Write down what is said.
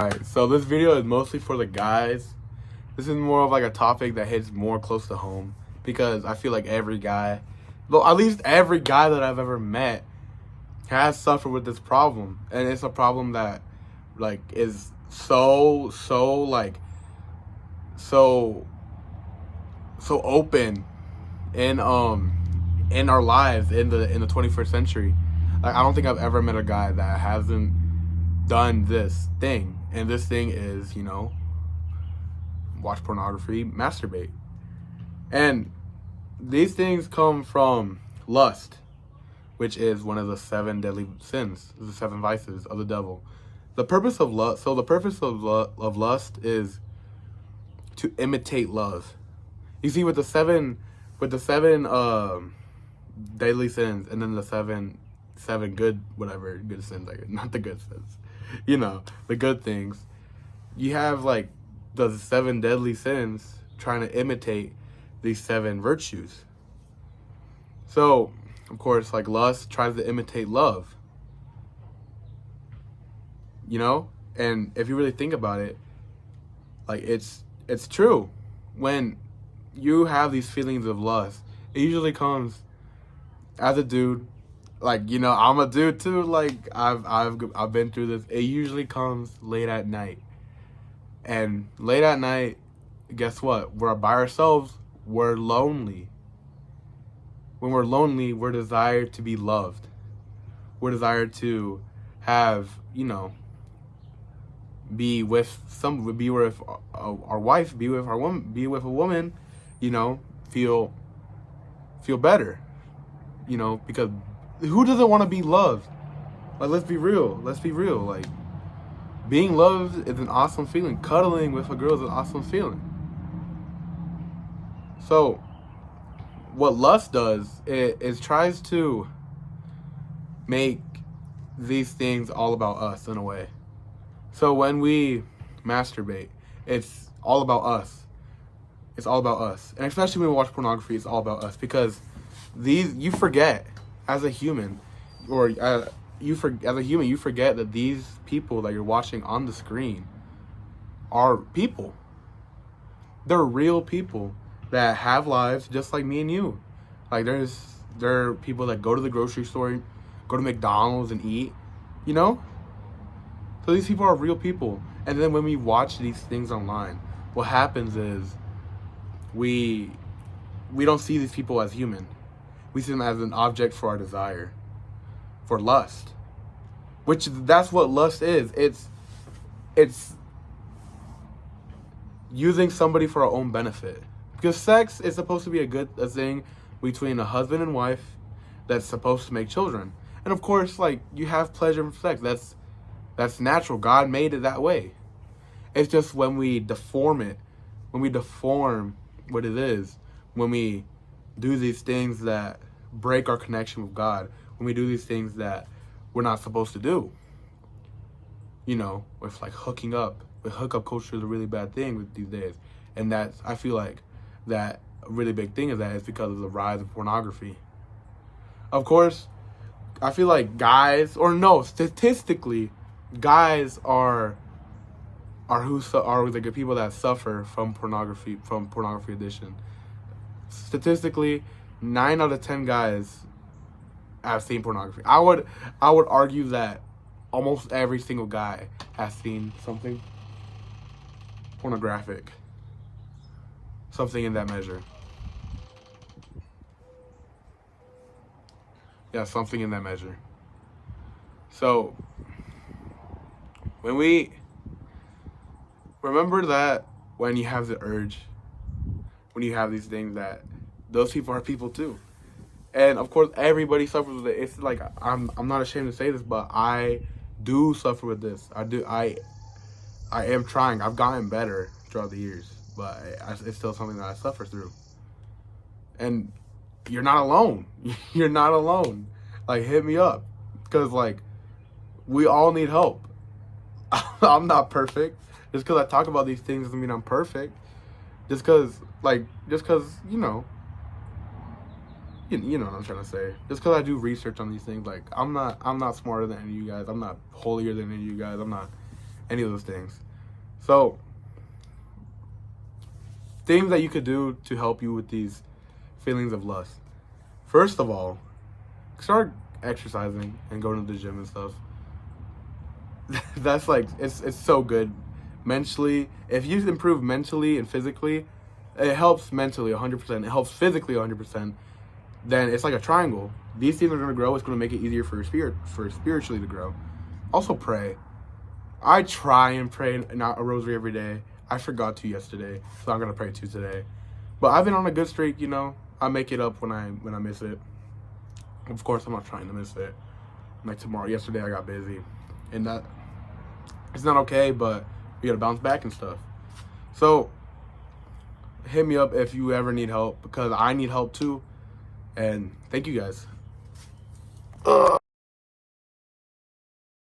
Alright, so this video is mostly for the guys. This is more of like a topic that hits more close to home because I feel like every guy, well, at least every guy that I've ever met has suffered with this problem. And it's a problem that like is so open in our lives in the 21st century. Like I don't think I've ever met a guy that hasn't done this thing. And this thing is, watch pornography, masturbate. And these things come from lust, which is one of the 7 deadly sins, the 7 vices of the devil. The purpose of lust, of lust is to imitate love. You see, with the seven deadly sins, and then the seven good sins, like not the good sins, the good things. You have like the 7 deadly sins trying to imitate these 7 virtues. So, of course, like lust tries to imitate love. And if you really think about it, like it's true. When you have these feelings of lust, it usually comes as a dude. Like, I'm a dude too. Like I've been through this. It usually comes late at night. And late at night, guess what? We're by ourselves. We're lonely. When we're lonely, we're desired to be loved. We're desired to have, be with our wife, be with a woman, feel better, because who doesn't want to be loved? Like, let's be real. Like, being loved is an awesome feeling. Cuddling with a girl is an awesome feeling. So, what lust does is tries to make these things all about us in a way. So when we masturbate, it's all about us. It's all about us. And especially when we watch pornography, it's all about us. Because you forget, as a human, you forget that these people that you're watching on the screen are people. They're real people that have lives just like me and you. Like there are people that go to the grocery store, go to McDonald's and eat, So these people are real people. And then when we watch these things online, what happens is we don't see these people as human. We see them as an object for our desire, for lust. That's what lust is. It's using somebody for our own benefit. Because sex is supposed to be a thing between a husband and wife that's supposed to make children. And of course, like, you have pleasure from sex. That's natural. God made it that way. It's just when we deform it, when we deform what it is, when we do these things that break our connection with God, when we do these things that we're not supposed to do, with like hooking up. With hookup culture is a really bad thing with these days. And I feel like that a really big thing of that is because of the rise of pornography. Of course, I feel like statistically, guys are the people that suffer from pornography addiction. Statistically, 9 out of 10 guys have seen pornography. I would argue that almost every single guy has seen something pornographic, something in that measure. Yeah, something in that measure. So when we remember that, when you have the urge, when you have these things, that those people are people too. And of course, everybody suffers with it. It's like, I'm not ashamed to say this, but I do suffer with this. I am trying. I've gotten better throughout the years, but it's still something that I suffer through. And you're not alone. You're not alone. Like, hit me up, because like, we all need help. I'm not perfect. Just because I talk about these things doesn't mean I'm perfect. Just because you know what I'm trying to say. Just because I do research on these things, like, I'm not smarter than any of you guys. I'm not holier than any of you guys. I'm not any of those things. So, things that you could do to help you with these feelings of lust. First of all, start exercising and going to the gym and stuff. That's like, it's so good. Mentally, if you improve mentally and physically, it helps mentally 100%. It helps physically 100%. Then it's like a triangle. These things are going to grow. It's going to make it easier for your spirit, for spiritually to grow. Also pray. I try and pray not a rosary every day. I forgot to yesterday, so I'm going to pray 2 today. But I've been on a good streak, you know. I make it up when I miss it. Of course, I'm not trying to miss it. Like tomorrow, yesterday I got busy. And that, it's not okay, but we got to bounce back and stuff. So, hit me up if you ever need help, because I need help too. And thank you guys.